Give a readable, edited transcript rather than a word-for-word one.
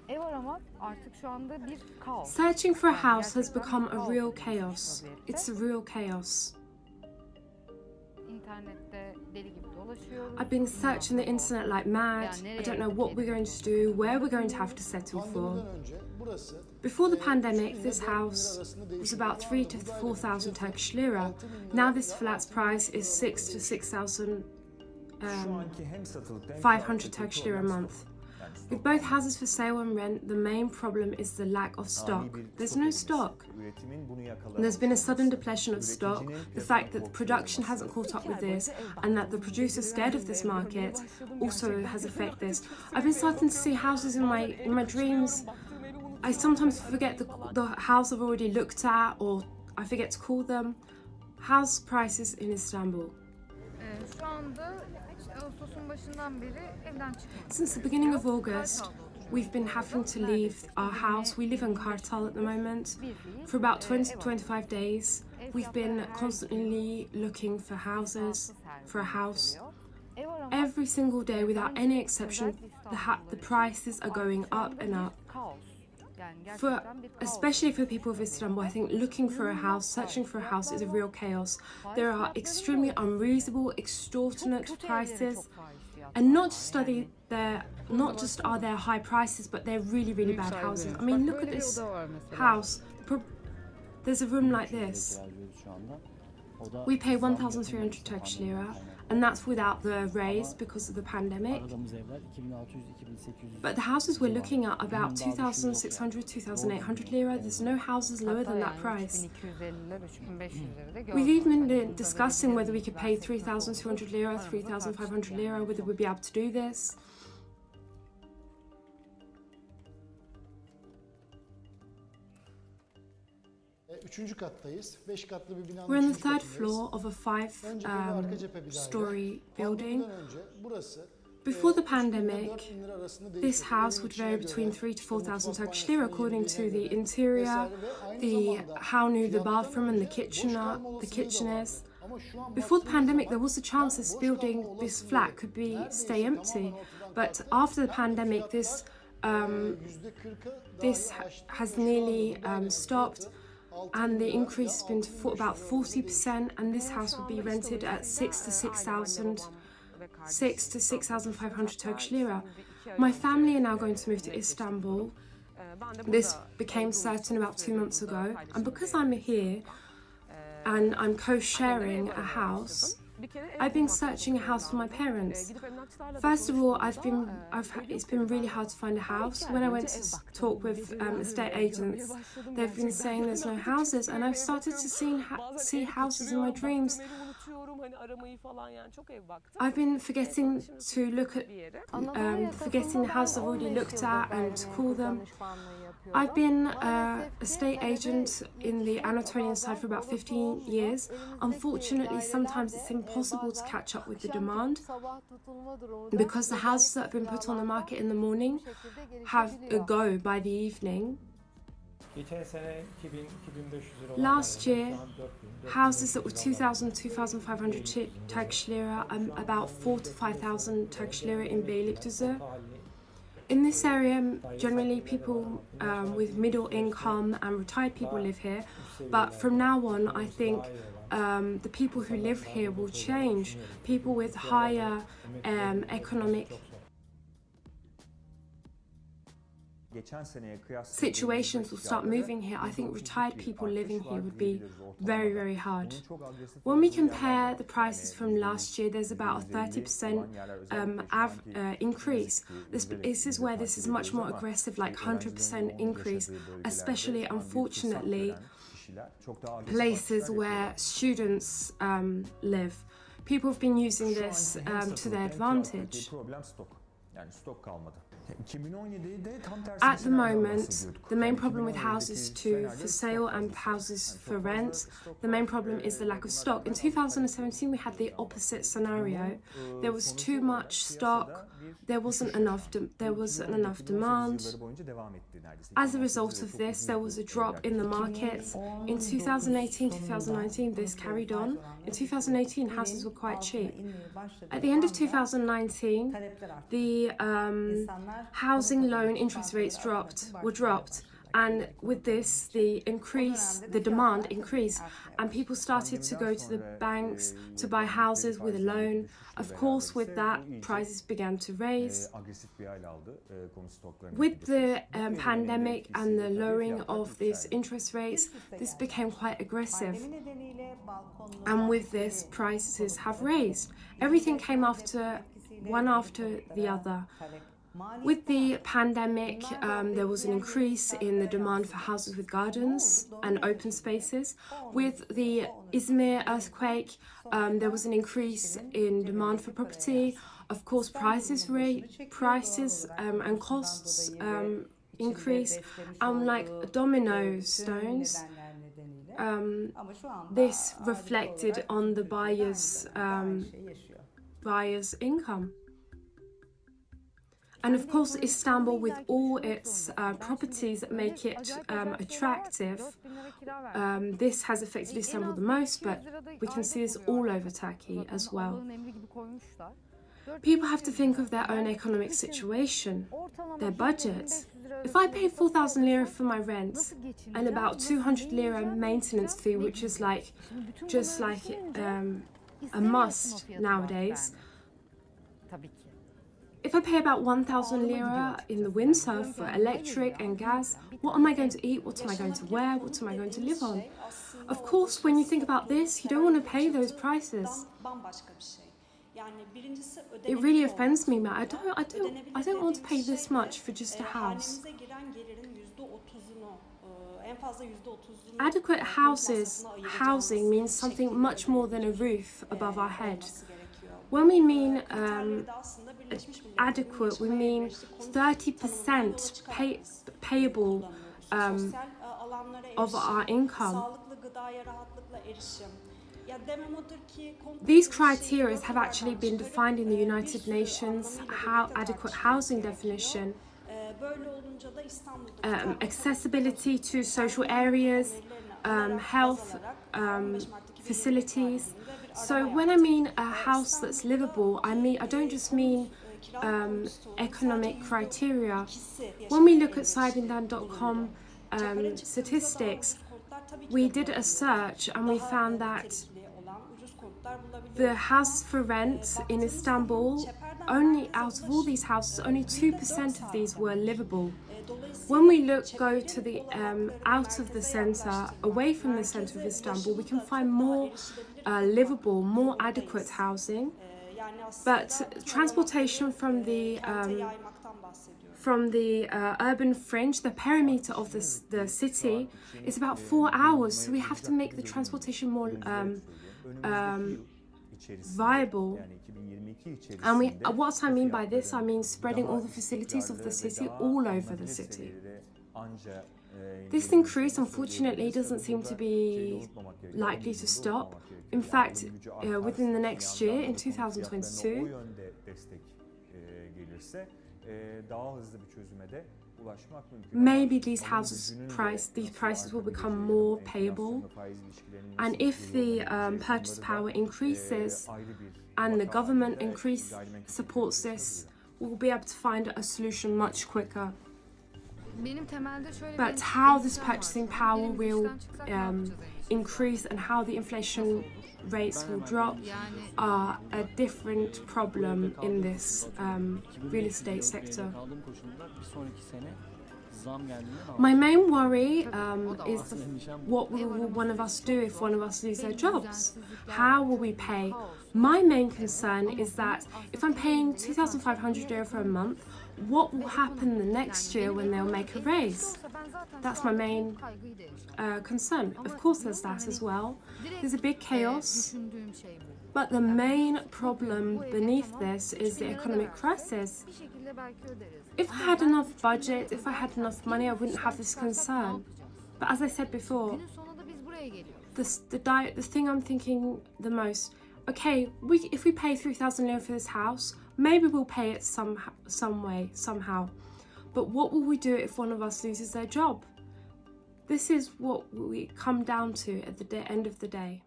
Ev aramak artık şu anda bir kaos. Searching for a Yani house has gerçekten become a kaos real bir chaos. vaziyette. It's a real chaos. İnternette deli gibi dolaşıyoruz. I've been searching the internet like mad. I don't know what we're going to do, where we're going to have to settle for. Before the pandemic, this house was about 3 to 4,000 Turkish lira. Now this flat's price is 6 to 6,500 Turkish lira a month. With both houses for sale and rent, the main problem is the lack of stock. There's no stock. There's been a sudden depletion of stock, the fact that the production hasn't caught up with this, and that the producer's scared of this market also has affected this. I've been starting to see houses in my dreams. I sometimes forget the house I've already looked at, or I forget to call them. House prices in Istanbul. Şu anda Ağustos'un başından beri evden çıkmadık. Since the beginning of August, we've been having to leave our house. We live in Kartal at the moment. For about 20 to 25 days, we've been constantly looking for houses, for a house. Every single day, without any exception, the prices are going up and up. Especially for people of Istanbul, I think looking for a house, searching for a house is a real chaos. There are extremely unreasonable, extortionate prices, and not just are there high prices, but they're really, really bad houses. I mean, look at this house. There's a room like this. We pay 1,300 Turkish lira, and that's without the raise because of the pandemic. But the houses we're looking at are about 2,600, 2,800 lira. There's no houses lower than that price. We've even been discussing whether we could pay 3,200 lira, 3,500 lira, whether we'd be able to do this. We're on the third floor of a five-story building. Before the pandemic, this house would vary between 3 to 4,000 Turkish lira according to the interior, how new the bathroom and the kitchen is. Before the pandemic, there was a chance this flat could stay empty, but after the pandemic, this has nearly stopped. And the increase has been to about 40%, and this house will be rented at 6 to 6,500 Turkish lira. My family are now going to move to Istanbul. This became certain about 2 months ago, and because I'm here and I'm co-sharing a house, I've been searching a house for my parents. First of all, it's been really hard to find a house. When I went to talk with estate agents, they've been saying there's no houses, and I've started to see houses in my dreams. I've been forgetting to look at, forgetting the house I've already looked at and to call them. I've been an estate agent in the Anatolian side for about 15 years. Unfortunately, sometimes it's impossible to catch up with the demand because the houses that have been put on the market in the morning have a go by the evening. Last year, houses that were 2,000, 2,500 Turkish lira, about 4 to 5,000 Turkish lira in Beylikdüzü. In this area, generally people with middle income and retired people live here, but from now on, I think the people who live here will change. People with higher economic situations will start moving here. I think retired people living here would be very, very hard. When we compare the prices from last year, there's about a 30% increase. This is where this is much more aggressive, like 100% increase, especially, unfortunately, places where students live. People have been using this to their advantage. At the moment, the main problem with houses for sale and houses for rent, the main problem is the lack of stock. In 2017, we had the opposite scenario. There was too much stock, there wasn't enough demand. As a result of this, there was a drop in the market. In 2018, 2019, this carried on. In 2018, houses were quite cheap. At the end of 2019, the the housing loan interest rates were dropped. And with this, the demand increased, and people started to go to the banks to buy houses with a loan. Of course, with that, prices began to raise. With the pandemic and the lowering of these interest rates, this became quite aggressive. And with this, prices have raised. Everything came one after the other. With the pandemic, there was an increase in the demand for houses with gardens and open spaces. With the Izmir earthquake, there was an increase in demand for property. Of course, prices and costs increase. Like domino stones, this reflected on the buyer's income. And of course, Istanbul, with all its properties that make it attractive, this has affected Istanbul the most, but we can see this all over Turkey as well. People have to think of their own economic situation, their budget. If I pay 4,000 lira for my rent and about 200 lira maintenance fee, which is just like a must nowadays, if I pay about 1,000 lira in the winter for electric and gas, what am I going to eat? What am I going to wear? What am I going to live on? Of course, when you think about this, you don't want to pay those prices. It really offends me, man. I don't want to pay this much for just a house. Adequate housing means something much more than a roof above our head. When we mean adequate, we mean 30% payable of our income. These criteria have actually been defined in the United Nations adequate housing definition. Accessibility to social areas, health facilities. So when I mean a house that's livable, I don't just mean economic criteria. When we look at Simultaneous.com statistics, we did a search and we found that the houses for rent in Istanbul, only out of all these houses, only 2% of these were livable. When we go to the out of the centre, away from the centre of Istanbul, we can find more livable, more adequate housing. But transportation from the urban fringe, the perimeter of the city, is about 4 hours. So we have to make the transportation more viable. And what I mean by this, I mean spreading all the facilities of the city all over the city. This increase, unfortunately, doesn't seem to be likely to stop. In fact, within the next year, in 2022, maybe these prices will become more payable. And if the purchase power increases and the government supports this, we'll be able to find a solution much quicker. But how this purchasing power will increase and how the inflation rates will drop are a different problem in this real estate sector. My main worry is what will one of us do if one of us loses their jobs? How will we pay? My main concern is that if I'm paying 2,500 euro for a month, what will happen the next year when they'll make a raise? That's my main concern. Of course there's that as well. There's a big chaos. But the main problem beneath this is the economic crisis. If I had enough budget, if I had enough money, I wouldn't have this concern. But as I said before, the thing I'm thinking the most, okay, if we pay 3,000 lira for this house, maybe we'll pay it some way, somehow. But what will we do if one of us loses their job? This is what we come down to at the end of the day.